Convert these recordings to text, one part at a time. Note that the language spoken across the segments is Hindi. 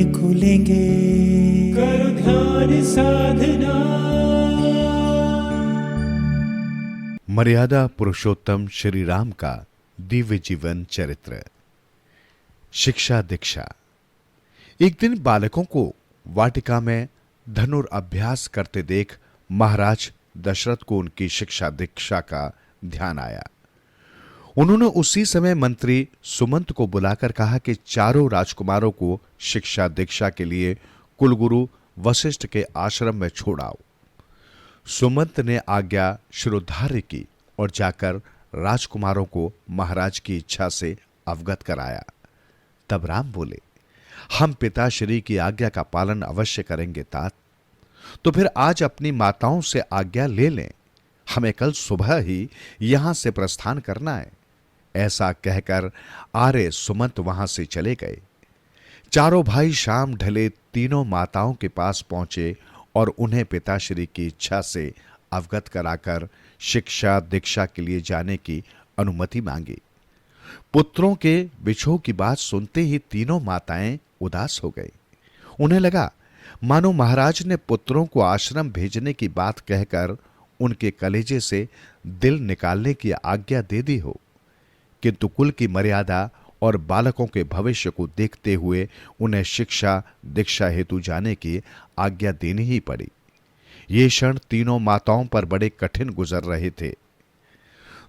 नेत्र खुलेंगे, करो ध्यान साधना। मर्यादा पुरुषोत्तम श्री राम का दिव्य जीवन चरित्र। शिक्षा दीक्षा। एक दिन बालकों को वाटिका में धनुर्अभ्यास करते देख महाराज दशरथ को उनकी शिक्षा दीक्षा का ध्यान आया। उन्होंने उसी समय मंत्री सुमंत को बुलाकर कहा कि चारों राजकुमारों को शिक्षा दीक्षा के लिए कुलगुरु वशिष्ठ के आश्रम में छोड़ाओ। सुमंत ने आज्ञा शिरोधार्य की और जाकर राजकुमारों को महाराज की इच्छा से अवगत कराया। तब राम बोले, हम पिताश्री की आज्ञा का पालन अवश्य करेंगे तात। तो फिर आज अपनी माताओं से आज्ञा ले लें, हमें कल सुबह ही यहां से प्रस्थान करना है। ऐसा कहकर आर्य सुमंत वहां से चले गए। चारों भाई शाम ढले तीनों माताओं के पास पहुंचे और उन्हें पिताश्री की इच्छा से अवगत कराकर शिक्षा दीक्षा के लिए जाने की अनुमति मांगी। पुत्रों के बिछोह की बात सुनते ही तीनों माताएं उदास हो गई। उन्हें लगा मानो महाराज ने पुत्रों को आश्रम भेजने की बात कहकर उनके कलेजे से दिल निकालने की आज्ञा दे दी हो, किंतु कुल की मर्यादा और बालकों के भविष्य को देखते हुए उन्हें शिक्षा दीक्षा हेतु जाने की आज्ञा देनी ही पड़ी। ये क्षण तीनों माताओं पर बड़े कठिन गुजर रहे थे।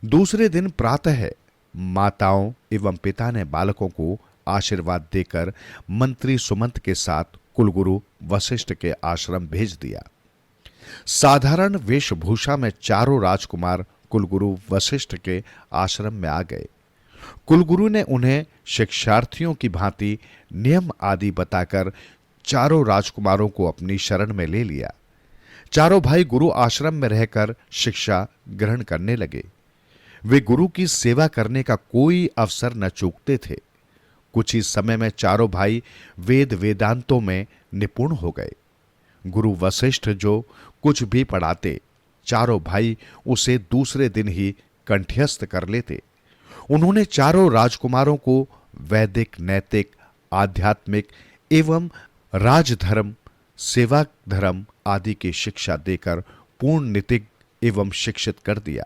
दूसरे दिन प्रातः माताओं एवं पिता ने बालकों को आशीर्वाद देकर मंत्री सुमंत के साथ कुलगुरु वशिष्ठ के आश्रम भेज दिया। साधारण वेशभूषा में चारों राजकुमार कुलगुरु वशिष्ठ के आश्रम में आ गए। कुलगुरु ने उन्हें शिक्षार्थियों की भांति नियम आदि बताकर चारों राजकुमारों को अपनी शरण में ले लिया। चारों भाई गुरु आश्रम में रहकर शिक्षा ग्रहण करने लगे। वे गुरु की सेवा करने का कोई अवसर न चूकते थे। कुछ ही समय में चारों भाई वेद वेदांतों में निपुण हो गए। गुरु वशिष्ठ जो कुछ भी पढ़ाते, चारों भाई उसे दूसरे दिन ही कंठ्यस्थ कर लेते। उन्होंने चारों राजकुमारों को वैदिक, नैतिक, आध्यात्मिक एवं राजधर्म, सेवा धर्म आदि की शिक्षा देकर पूर्ण नीतिज्ञ एवं शिक्षित कर दिया।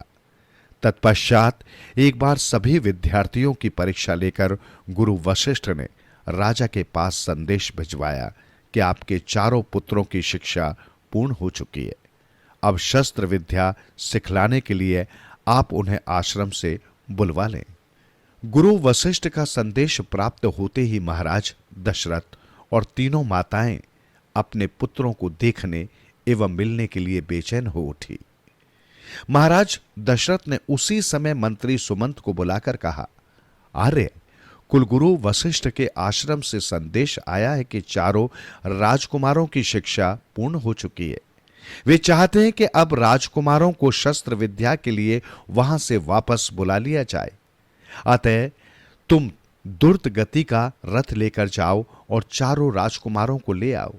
तत्पश्चात एक बार सभी विद्यार्थियों की परीक्षा लेकर गुरु वशिष्ठ ने राजा के पास संदेश भिजवाया कि आपके चारों पुत्रों की शिक्षा पूर्ण हो चुकी है। अब शस्त्र विद्या सिखलाने के लिए आप उन्हें आश्रम से बुलवा लें। गुरु वशिष्ठ का संदेश प्राप्त होते ही महाराज दशरथ और तीनों माताएं अपने पुत्रों को देखने एवं मिलने के लिए बेचैन हो उठी। महाराज दशरथ ने उसी समय मंत्री सुमंत को बुलाकर कहा, आर्य, कुलगुरु वशिष्ठ के आश्रम से संदेश आया है कि चारों राजकुमारों की शिक्षा पूर्ण हो चुकी है। वे चाहते हैं कि अब राजकुमारों को शस्त्र विद्या के लिए वहां से वापस बुला लिया जाए। अतः तुम द्रुत गति का रथ लेकर जाओ और चारों राजकुमारों को ले आओ।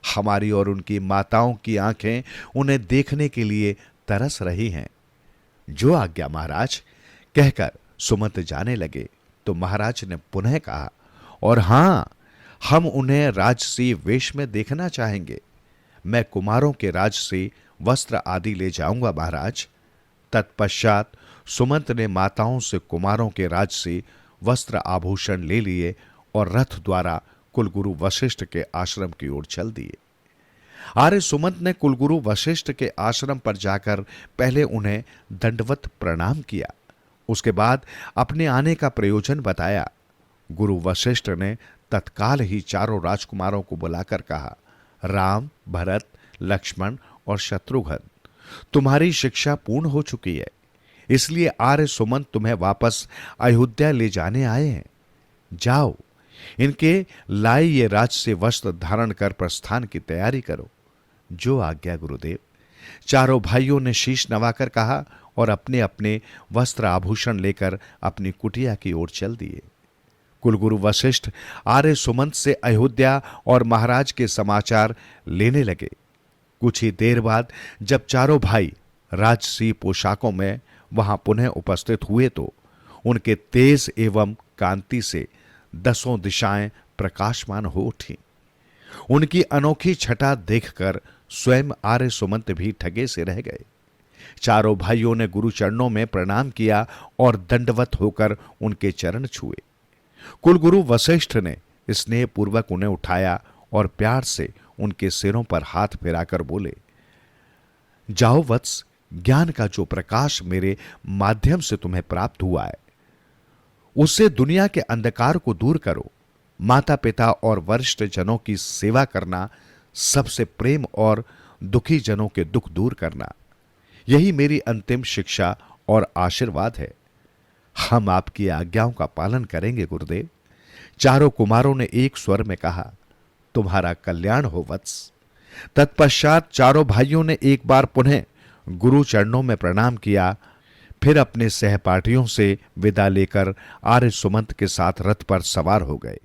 हमारी और उनकी माताओं की आंखें उन्हें देखने के लिए तरस रही हैं। जो आज्ञा महाराज, कहकर सुमंत जाने लगे तो महाराज ने पुनः कहा, और हां, हम उन्हें राजसी वेश में देखना चाहेंगे। मैं कुमारों के राजसी वस्त्र आदि ले जाऊंगा महाराज। तत्पश्चात सुमंत ने माताओं से कुमारों के राजसी वस्त्र आभूषण ले लिए और रथ द्वारा कुलगुरु वशिष्ठ के आश्रम की ओर चल दिए। आर्य सुमंत ने कुलगुरु वशिष्ठ के आश्रम पर जाकर पहले उन्हें दंडवत प्रणाम किया। उसके बाद अपने आने का प्रयोजन बताया। गुरु वशिष्ठ ने तत्काल ही चारों राजकुमारों को बुलाकर कहा, राम, भरत, लक्ष्मण और शत्रुघ्न, तुम्हारी शिक्षा पूर्ण हो चुकी है, इसलिए आर्य सुमंत तुम्हें वापस अयोध्या ले जाने आए हैं। जाओ, इनके लाए ये राजसी वस्त्र धारण कर प्रस्थान की तैयारी करो। जो आज्ञा गुरुदेव। चारों भाइयों ने शीश नवाकर कहा और अपने अपने वस्त्र आभूषण लेकर अपनी कुटिया की ओर चल दिए। कुलगुरु वशिष्ठ आर्य सुमंत से अयोध्या और महाराज के समाचार लेने लगे। कुछ ही देर बाद जब चारों भाई राजसी पोशाकों में वहां पुनः उपस्थित हुए तो उनके तेज एवं कांति से दसों दिशाएं प्रकाशमान हो उठी। उनकी अनोखी छटा देखकर स्वयं आर्य सुमंत भी ठगे से रह गए। चारों भाइयों ने गुरु चरणों में प्रणाम किया और दंडवत होकर उनके चरण छुए। कुलगुरु वशिष्ठ ने स्नेहपूर्वक उन्हें उठाया और प्यार से उनके सिरों पर हाथ फिराकर बोले, जाओ वत्स, ज्ञान का जो प्रकाश मेरे माध्यम से तुम्हें प्राप्त हुआ है उससे दुनिया के अंधकार को दूर करो। माता पिता और वरिष्ठ जनों की सेवा करना, सबसे प्रेम और दुखी जनों के दुख दूर करना, यही मेरी अंतिम शिक्षा और आशीर्वाद है। हम आपकी आज्ञाओं का पालन करेंगे गुरुदेव। चारों कुमारों ने एक स्वर में कहा, तुम्हारा कल्याण हो वत्स। तत्पश्चात चारों भाइयों ने एक बार पुनः गुरु चरणों में प्रणाम किया, फिर अपने सहपाठियों से विदा लेकर आर्य सुमंत के साथ रथ पर सवार हो गए।